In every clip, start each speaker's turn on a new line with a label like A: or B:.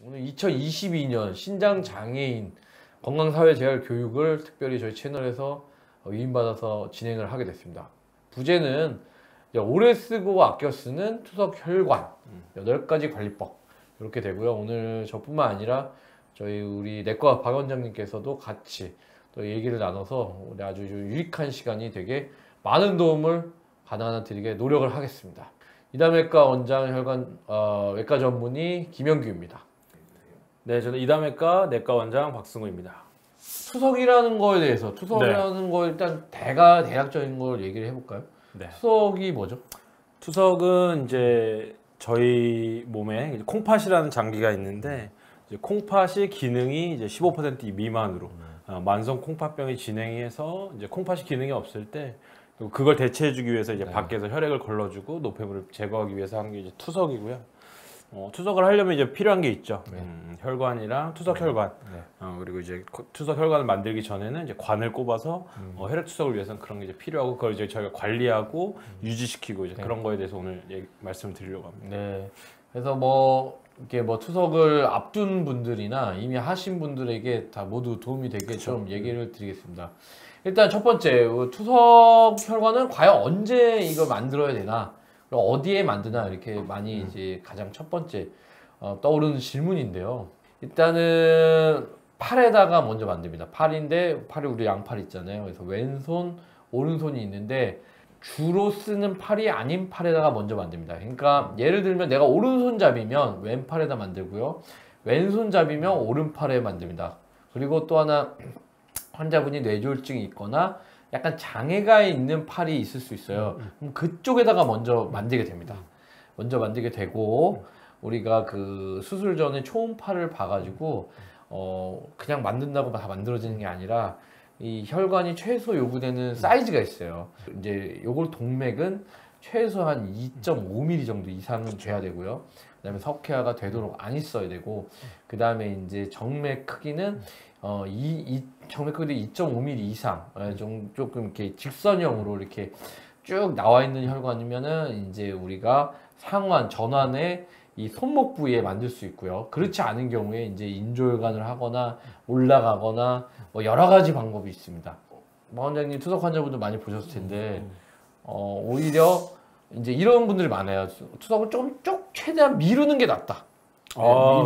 A: 오늘 2022년 신장장애인 건강사회재활 교육을 특별히 저희 채널에서 위임받아서 진행을 하게 됐습니다. 부제는 오래 쓰고 아껴 쓰는 투석 혈관 8가지 관리법 이렇게 되고요. 오늘 저뿐만 아니라 저희 우리 내과 박 원장님께서도 같이 또 얘기를 나눠서 우리 아주 유익한 시간이 되게 많은 도움을 하나하나 드리게 노력을 하겠습니다. 이담외과 원장 혈관 외과 전문의 김영규입니다.
B: 네, 저는 이담외과 내과 원장 박승우입니다.
A: 투석이라는 거에 대해서 투석이라는 거 일단 대략적인 걸 얘기를 해볼까요?
B: 네.
A: 투석이 뭐죠?
B: 투석은 이제 저희 몸에 콩팥이라는 장기가 있는데 이제 콩팥의 기능이 이제 15% 미만으로 만성 콩팥병이 진행해서 이제 콩팥이 기능이 없을 때 그걸 대체해주기 위해서 이제 밖에서 혈액을 걸러주고 노폐물을 제거하기 위해서 하는 게 이제 투석이고요. 투석을 하려면 이제 필요한 게 있죠. 혈관이랑 투석 혈관. 그리고 이제 투석 혈관을 만들기 전에는 이제 관을 꼽아서 혈액 투석을 위해서는 그런 게 이제 필요하고 그걸 이제 저희가 관리하고 유지시키고 이제 그런 거에 대해서 오늘 말씀을 드리려고 합니다.
A: 네. 그래서 이렇게 투석을 앞둔 분들이나 이미 하신 분들에게 다 모두 도움이 되게 좀 얘기를 드리겠습니다. 일단 첫 번째, 투석 혈관은 과연 언제 이걸 만들어야 되나? 어디에 만드나 이렇게 많이 이제 가장 첫 번째 떠오르는 질문인데요. 일단은 팔에다가 먼저 만듭니다. 팔인데 팔이 우리 양팔 있잖아요. 그래서 왼손, 오른손이 있는데 주로 쓰는 팔이 아닌 팔에다가 먼저 만듭니다. 그러니까 예를 들면 내가 오른손잡이면 왼팔에다 만들고요. 왼손잡이면 오른팔에 만듭니다. 그리고 또 하나 환자분이 뇌졸중이 있거나 약간 장애가 있는 팔이 있을 수 있어요. 그럼 그쪽에다가 먼저 만들게 됩니다. 먼저 만들게 되고 우리가 그 수술 전에 초음파를 봐가지고 그냥 만든다고 다 만들어지는 게 아니라 이 혈관이 최소 요구되는 사이즈가 있어요. 이제 요걸 동맥은 최소 한 2.5mm 정도 이상은 돼야 되고요. 그다음에 석회화가 되도록 안 있어야 되고, 그 다음에 이제 정맥 크기는 정맥 크기도 2.5mm 이상, 조금 이렇게 직선형으로 이렇게 쭉 나와 있는 혈관이면은 이제 우리가 상완, 전완에 이 손목 부위에 만들 수 있고요. 그렇지 않은 경우에 이제 인조혈관을 하거나 올라가거나 여러 가지 방법이 있습니다. 박 원장님 투석 환자분들 많이 보셨을 텐데 오히려 이제 이런 분들이 많아요. 투석을 좀 최대한 미루는 게 낫다.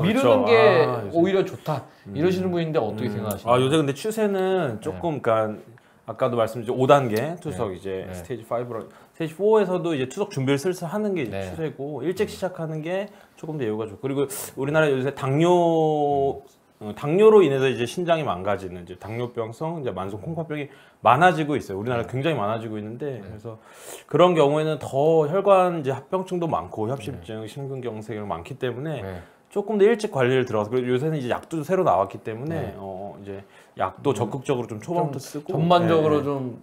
A: 미루는
B: 그렇죠.
A: 게 오히려 좋다. 이러시는 분인데 어떻게 생각하시나요?
B: 요새 근데 추세는 조금 그러니까 아까도 말씀드린 5단계 투석 이제 스테이지 5로 스테이지 4에서도 이제 투석 준비를 슬슬 하는 게 이제 추세고 일찍 시작하는 게 조금 더 여유가 좋고, 그리고 우리나라 요새 당뇨로 인해서 이제 신장이 망가지는 이제 당뇨병성 이제 만성 콩팥병이 많아지고 있어요. 우리나라 굉장히 많아지고 있는데 그래서 그런 경우에는 더 혈관 이제 합병증도 많고 협심증, 심근경색 이런 많기 때문에 조금 더 일찍 관리를 들어가서, 그리고 요새는 이제 약도 새로 나왔기 때문에 이제 약도 적극적으로 좀 초반부터 쓰고
A: 전반적으로 좀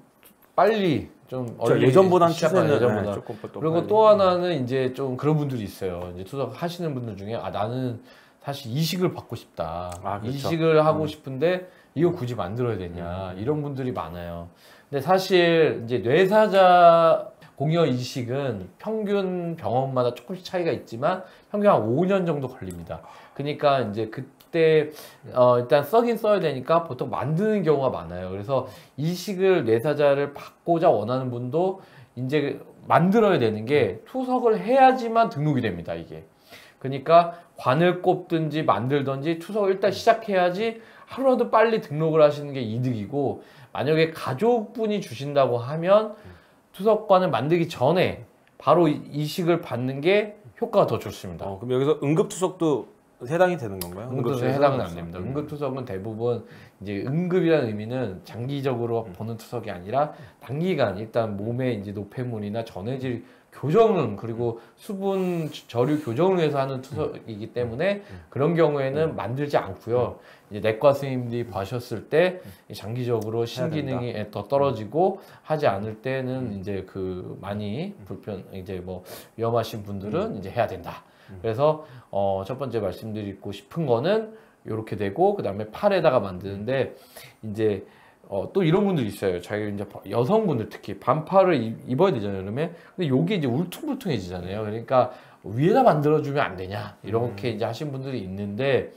A: 빨리 좀
B: 예전보다는 추세는 조금
A: 그리고
B: 빨리.
A: 또 하나는 이제 좀 그런 분들이 있어요. 이제 투석 하시는 분들 중에 나는 사실 이식을 받고 싶다.
B: 그렇죠.
A: 이식을 하고 싶은데 이거 굳이 만들어야 되냐, 이런 분들이 많아요. 근데 사실 이제 뇌사자 공여 이식은 평균 병원마다 조금씩 차이가 있지만 평균 한 5년 정도 걸립니다. 그러니까 이제 그때 일단 써긴 써야 되니까 보통 만드는 경우가 많아요. 그래서 이식을 뇌사자를 받고자 원하는 분도 이제 만들어야 되는 게 투석을 해야지만 등록이 됩니다, 이게. 그러니까 관을 꼽든지 만들든지 투석을 일단 시작해야지 하루라도 빨리 등록을 하시는 게 이득이고, 만약에 가족분이 주신다고 하면 투석관을 만들기 전에 바로 이식을 받는 게 효과가 더 좋습니다.
B: 그럼 여기서 응급투석도 해당이 되는 건가요?
A: 응급투석에 해당은 안 됩니다. 응급투석은 대부분 이제 응급이라는 의미는 장기적으로 보는 투석이 아니라 단기간 일단 몸에 이제 노폐물이나 전해질 교정은, 그리고 수분 저류 교정을 위해서 하는 투석이기 때문에 그런 경우에는 만들지 않고요. 이제 내과 선생님들이 봐셨을 때 장기적으로 신기능이 더 떨어지고 하지 않을 때는 이제 많이 이제 위험하신 분들은 이제 해야 된다. 그래서 첫 번째 말씀드리고 싶은 거는 이렇게 되고, 그 다음에 팔에다가 만드는데 이제 또 이런 분들이 있어요. 자기 이제 여성분들 특히 반팔을 입어야 되잖아요, 그러면. 근데 요게 이제 울퉁불퉁해지잖아요. 그러니까 위에다 만들어주면 안 되냐 이렇게 이제 하신 분들이 있는데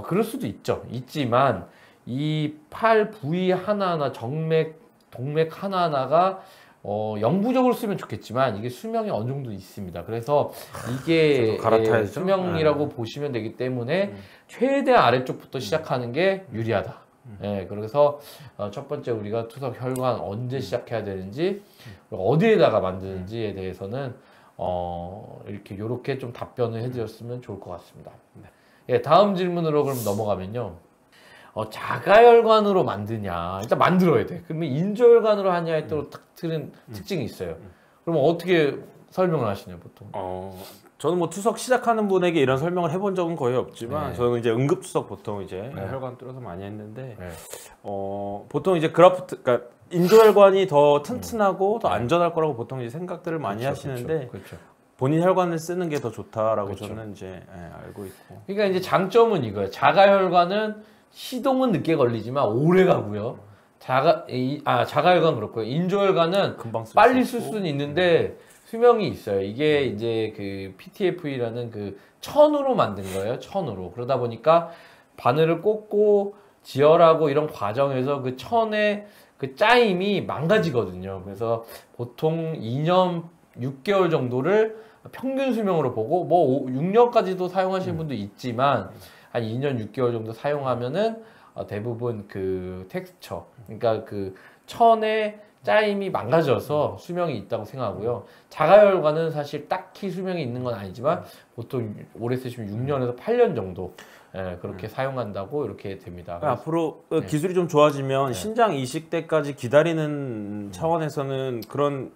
A: 그럴 수도 있지만 이 팔 부위 하나하나 정맥, 동맥 하나하나가 영구적으로 쓰면 좋겠지만 이게 수명이 어느 정도 있습니다. 그래서 이게
B: 갈아타야죠.
A: 수명이라고 보시면 되기 때문에 최대한 아래쪽부터 시작하는 게 유리하다. 그래서 첫 번째 우리가 투석 혈관 언제 시작해야 되는지 어디에다가 만드는지에 대해서는 이렇게 좀 답변을 해드렸으면 좋을 것 같습니다. 다음 질문으로 그럼 넘어가면요. 자가혈관으로 만드냐? 일단 만들어야 돼. 그러면 인조혈관으로 하냐에 또 틀은 특징이 있어요. 그러면 어떻게 설명을 하시나요, 보통?
B: 저는 뭐 투석 시작하는 분에게 이런 설명을 해본 적은 거의 없지만
A: 네.
B: 저는 이제 응급 투석 보통 이제
A: 네.
B: 혈관 뚫어서 많이 했는데
A: 네.
B: 보통 이제 그러니까 인조혈관이 더 튼튼하고 더 안전할 거라고 보통 이제 생각들을 많이 하시는데
A: 그렇죠.
B: 본인 혈관을 쓰는 게 더 좋다라고
A: 그렇죠.
B: 저는 이제 알고 있고.
A: 그러니까 이제 장점은 이거예요. 자가혈관은 시동은 늦게 걸리지만 오래 가고요. 자가혈관 그렇고요. 인조혈관은
B: 금방 쓸
A: 빨리
B: 수
A: 쓸
B: 있고.
A: 수는 있는데 수명이 있어요. 이게 이제 그 PTFE라는 그 천으로 만든 거예요. 천으로. 그러다 보니까 바늘을 꽂고 지혈하고 이런 과정에서 그 천의 그 짜임이 망가지거든요. 그래서 보통 2년 6개월 정도를 평균 수명으로 보고 뭐 6년까지도 사용하시는 분도 있지만 한 2년 6개월 정도 사용하면은 대부분 그 텍스처, 그러니까 그 천의 짜임이 망가져서 수명이 있다고 생각하고요. 자가혈관은 사실 딱히 수명이 있는 건 아니지만 보통 오래 쓰시면 6년에서 8년 정도 그렇게 사용한다고 이렇게 됩니다.
B: 그러니까 앞으로 기술이 좀 좋아지면 신장 이식 때까지 기다리는 차원에서는 그런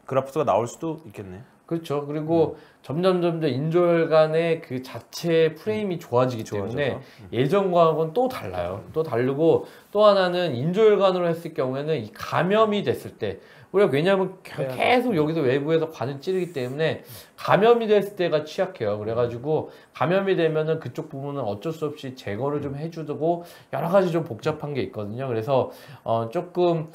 B: 그라프트가 나올 수도 있겠네요.
A: 그렇죠. 그리고 점점 인조혈관의 그 자체 프레임이 좋아지기 때문에 예전과는 또 달라요. 또 다르고 또 하나는 인조혈관으로 했을 경우에는 이 감염이 됐을 때 우리가 왜냐하면 계속 여기서 외부에서 관을 찌르기 때문에 감염이 됐을 때가 취약해요. 그래가지고 감염이 되면은 그쪽 부분은 어쩔 수 없이 제거를 좀 해주고 여러 가지 좀 복잡한 게 있거든요. 그래서 조금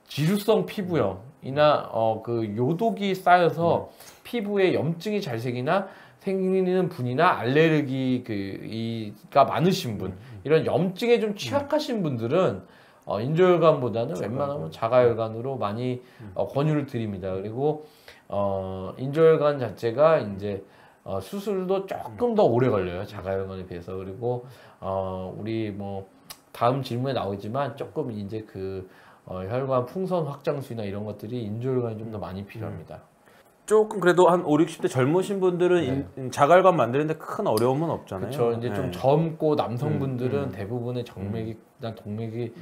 A: 지루성 피부염이나 그 요독이 쌓여서 피부에 염증이 잘 생기는 분이나 알레르기가 많으신 분 이런 염증에 좀 취약하신 분들은 인조혈관보다는 웬만하면 자가혈관으로 많이 권유를 드립니다. 그리고 인조혈관 자체가 이제 수술도 조금 더 오래 걸려요. 자가혈관에 비해서. 그리고 우리 뭐 다음 질문에 나오지만 조금 이제 그 혈관 풍선 확장술이나 이런 것들이 인조혈관이 좀 더 많이 필요합니다.
B: 조금 그래도 한 5, 60대 젊으신 분들은 자가혈관 만드는데 큰 어려움은 없잖아요.
A: 그렇죠. 이제 좀 젊고 남성분들은 대부분의 정맥이나 동맥이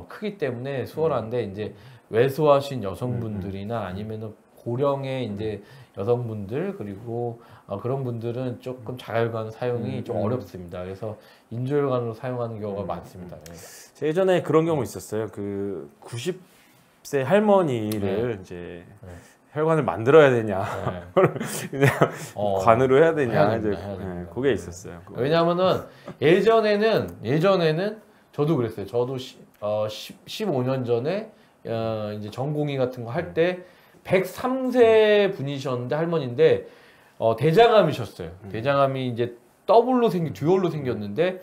A: 크기 때문에 수월한데 이제 왜소하신 여성분들이나 아니면은 고령의 이제 여성분들 그리고 그런 분들은 조금 자가혈관 사용이 좀 어렵습니다. 그래서 인조혈관으로 사용하는 경우가 많습니다. 네.
B: 예전에 그런 경우 있었어요. 그 90세 할머니를 이제 혈관을 만들어야 되냐, 그냥 관으로 해야 되냐,
A: 해야 됩니다.
B: 그게 있었어요.
A: 왜냐하면은 예전에는 저도 그랬어요. 저도 15년 전에 이제 전공의 같은 거 할 때 103세 분이셨는데 할머니인데 대장암이셨어요. 대장암이 이제 듀얼로 생겼는데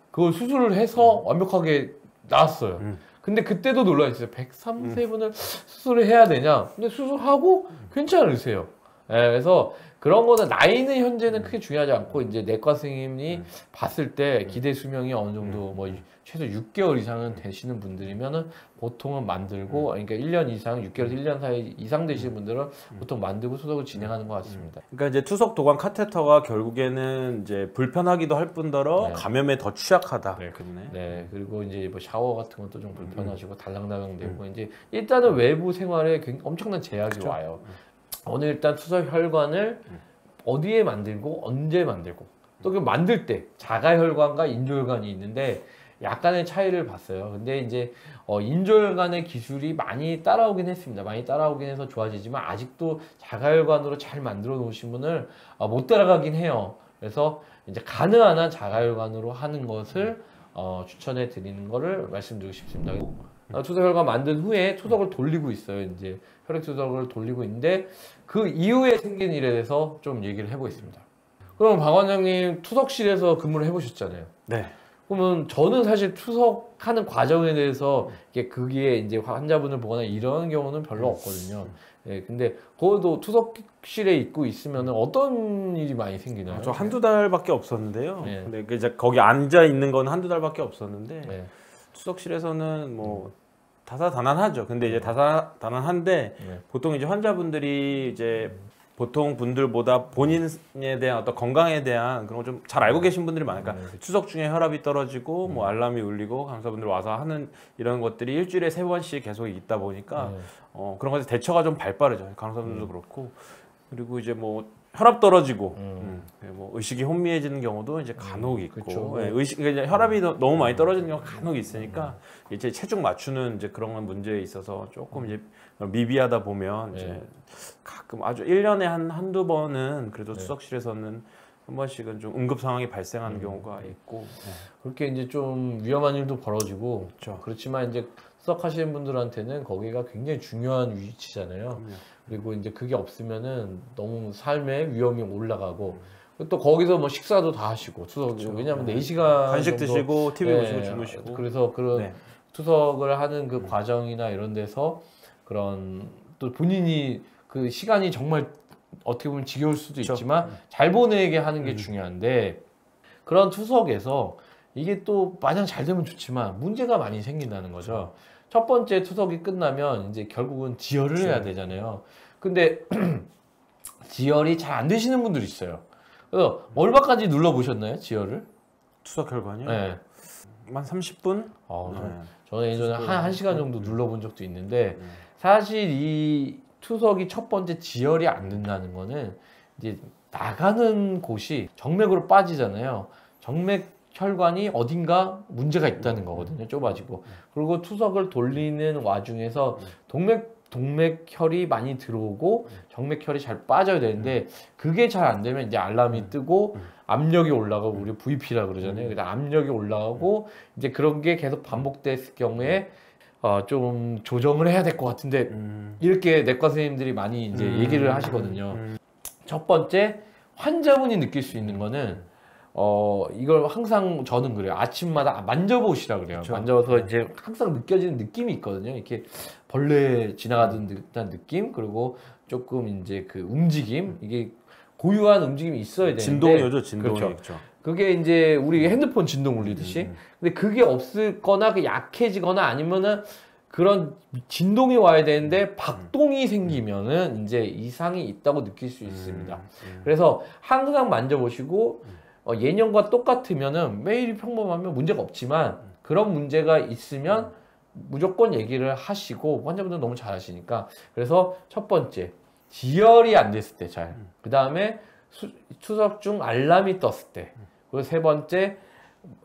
A: 그걸 수술을 해서 완벽하게 나았어요. 근데 그때도 놀라셨어요. 103세 분을 수술을 해야 되냐? 근데 수술하고 괜찮으세요. 그래서 그런 거는 나이는 현재는 크게 중요하지 않고 이제 내과 선생님이 봤을 때 기대 수명이 어느 정도 뭐 최소 6개월 이상은 되시는 분들이면은 보통은 만들고 그러니까 1년 이상 6개월에서 1년 사이 이상 되시는 분들은 보통 만들고 수속을 진행하는 것 같습니다.
B: 그러니까 이제 투석 도관 카테터가 결국에는 이제 불편하기도 할 뿐더러 감염에 더 취약하다.
A: 네, 그리고 이제 뭐 샤워 같은 것도 좀 불편하시고 달랑달랑되고 이제 일단은 외부 생활에 엄청난 제약이 와요. 오늘 일단 투석 혈관을 어디에 만들고 언제 만들고 또 그 만들 때 자가혈관과 인조혈관이 있는데 약간의 차이를 봤어요. 근데 이제 인조혈관의 기술이 많이 따라오긴 했습니다. 많이 따라오긴 해서 좋아지지만 아직도 자가혈관으로 잘 만들어 놓으신 분을 못 따라가긴 해요. 그래서 이제 가능한 한 자가혈관으로 하는 것을 추천해 드리는 거를 말씀드리고 싶습니다. 투석 혈관 만든 후에 투석을 돌리고 있어요. 이제 혈액 투석을 돌리고 있는데 그 이후에 생긴 일에 대해서 좀 얘기를 해보겠습니다. 그럼 박 원장님 투석실에서 근무를 해보셨잖아요.
B: 네.
A: 그러면 저는 사실 투석하는 과정에 대해서 그게 이제 환자분을 보거나 이런 경우는 별로 없거든요. 예, 근데 그것도 투석실에 있고 있으면 어떤 일이 많이 생기나요?
B: 저 한두 달밖에 없었는데요.
A: 네.
B: 근데 이제 거기 앉아 있는 건 한두 달밖에 없었는데
A: 네.
B: 투석실에서는 뭐 다사다난하죠. 근데 이제 다사다난한데
A: 네.
B: 보통 이제 환자분들이 이제 보통 분들보다 본인에 대한 어떤 건강에 대한 그런 거 좀 잘 알고 계신 분들이 많으니까 투석 중에 혈압이 떨어지고 뭐 알람이 울리고 간호사분들 와서 하는 이런 것들이 일주일에 3번씩 계속 있다 보니까 그런 것에 대처가 좀 발빠르죠. 간호사분들도 그렇고 그리고 이제 뭐 혈압 떨어지고 뭐 의식이 혼미해지는 경우도 이제 간혹 있고
A: 그렇죠.
B: 예, 그러니까 혈압이 너무 많이 떨어지는 경우가 간혹 있으니까 이제 체중 맞추는 이제 그런 문제에 있어서 조금 이제 미비하다 보면 이제 가끔 아주 1년에 한두 번은 그래도 투석실에서는 한 번씩은 좀 응급 상황이 발생하는 경우가 있고
A: 그렇게 이제 좀 위험한 일도 벌어지고
B: 그렇죠.
A: 그렇지만 이제 투석하시는 분들한테는 거기가 굉장히 중요한 위치잖아요. 그리고 이제 그게 없으면은 너무 삶의 위험이 올라가고 또 거기서 뭐 식사도 다 하시고 투석 왜냐하면 4시간
B: 간식
A: 정도,
B: 드시고 TV
A: 예,
B: 보시고 주무시고
A: 그래서 그런
B: 네.
A: 투석을 하는 그 과정이나 이런 데서 그런 또 본인이 그 시간이 정말 어떻게 보면 지겨울 수도
B: 그렇죠.
A: 있지만 잘 보내게 하는 게 중요한데 그런 투석에서 이게 또 마냥 잘 되면 좋지만 문제가 많이 생긴다는 거죠. 첫 번째 투석이 끝나면 이제 결국은 지혈을 해야 되잖아요. 근데 지혈이 잘 안 되시는 분들이 있어요. 그래서 얼마까지 눌러 보셨나요, 지혈을?
B: 투석 혈관이요?
A: 네.
B: 한 30분?
A: 저는 예전에 한 시간 정도 눌러본 적도 있는데 사실 이 투석이 첫 번째 지혈이 안 된다는 거는 이제 나가는 곳이 정맥으로 빠지잖아요. 정맥 혈관이 어딘가 문제가 있다는 거거든요. 좁아지고. 그리고 투석을 돌리는 와중에서 동맥혈이 많이 들어오고 정맥혈이 잘 빠져야 되는데 그게 잘 안 되면 이제 알람이 뜨고 압력이 올라가고 우리 VP라 그러잖아요. 그래서 압력이 올라가고 이제 그런 게 계속 반복됐을 경우에 좀 조정을 해야 될 것 같은데 이렇게 내과 선생님들이 많이 이제 얘기를 하시거든요. 첫 번째 환자분이 느낄 수 있는 거는 이걸 항상 저는 그래요. 아침마다 만져보시라 그래요.
B: 그쵸.
A: 만져서 이제 항상 느껴지는 느낌이 있거든요. 이렇게 벌레 지나가던 듯한 느낌, 그리고 조금 이제 그 움직임, 이게 고유한 움직임이 있어야 되는데
B: 진동이 오죠, 진동이.
A: 그렇죠.
B: 그렇죠.
A: 그게 이제 우리 핸드폰 진동 울리듯이. 근데 그게 없을거나 그 약해지거나 아니면은 그런 진동이 와야 되는데 박동이 생기면은 이제 이상이 있다고 느낄 수 있습니다. 그래서 항상 만져보시고 예년과 똑같으면은 매일이 평범하면 문제가 없지만 그런 문제가 있으면 무조건 얘기를 하시고 환자분들 너무 잘 하시니까 그래서 첫 번째 지혈이 안 됐을 때 잘, 그 다음에 투석 중 알람이 떴을 때, 그리고 세 번째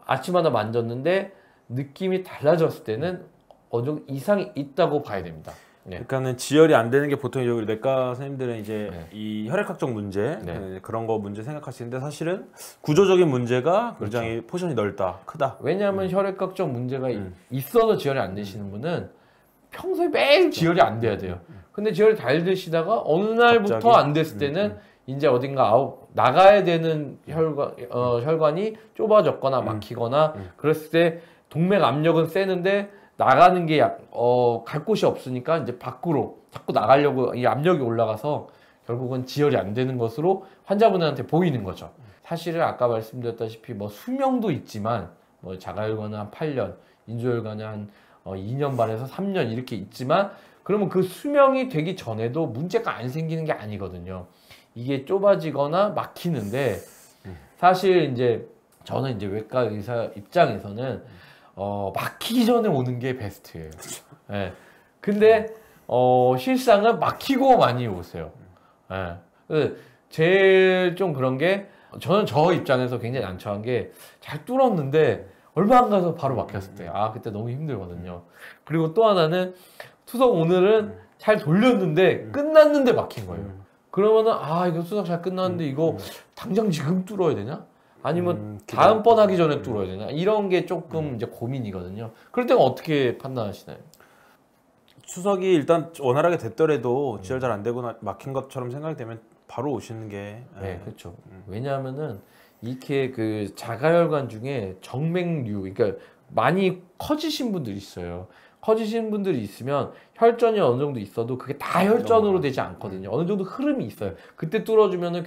A: 아침마다 만졌는데 느낌이 달라졌을 때는 어느 정도 이상이 있다고 봐야 됩니다. 네.
B: 그러니까는 지혈이 안 되는 게 보통 이제 우리 내과 선생님들은 이제
A: 네.
B: 이 혈액학적 문제
A: 네.
B: 그런 거 문제 생각하시는데 사실은 구조적인 문제가 굉장히 포션이 넓다, 크다.
A: 왜냐하면 혈액학적 문제가 있어서 지혈이 안 되시는 분은 평소에 매일 지혈이 안 돼야 돼요. 근데 지혈이 잘 되시다가 어느 날부터
B: 갑자기?
A: 안 됐을 때는 이제 어딘가 나가야 되는 혈관이 좁아졌거나 막히거나 그랬을 때 동맥 압력은 세는데 나가는 게 갈 곳이 없으니까 이제 밖으로 자꾸 나가려고 이 압력이 올라가서 결국은 지혈이 안 되는 것으로 환자분한테 보이는 거죠. 사실은 아까 말씀드렸다시피 뭐 수명도 있지만 뭐 자가혈관은 한 8년, 인조혈관은 한 2년 반에서 3년 이렇게 있지만 그러면 그 수명이 되기 전에도 문제가 안 생기는 게 아니거든요. 이게 좁아지거나 막히는데 사실 이제 저는 이제 외과 의사 입장에서는 막히기 전에 오는 게 베스트예요. 예. 근데 실상은 막히고 많이 오세요. 예. 제일 좀 그런 게 저는 저 입장에서 굉장히 난처한 게 잘 뚫었는데 얼마 안 가서 바로 막혔을 때 그때 너무 힘들거든요. 그리고 또 하나는 투석 오늘은 잘 돌렸는데 끝났는데 막힌 거예요. 그러면은 이거 투석 잘 끝났는데 이거 당장 지금 뚫어야 되냐? 아니면 다음번 하기 전에 뚫어야 되나? 이런 게 조금 이제 고민이거든요. 그럴 때는 어떻게 판단하시나요?
B: 추석이 일단 원활하게 됐더라도 지혈 잘 안 되고 막힌 것처럼 생각이 되면 바로 오시는 게
A: 네, 그렇죠. 왜냐하면은 이렇게 그 자가혈관 중에 정맥류, 그러니까 많이 커지신 분들이 있어요. 커지신 분들이 있으면 혈전이 어느 정도 있어도 그게 다 혈전으로 되지 않거든요. 어느 정도 흐름이 있어요. 그때 뚫어주면은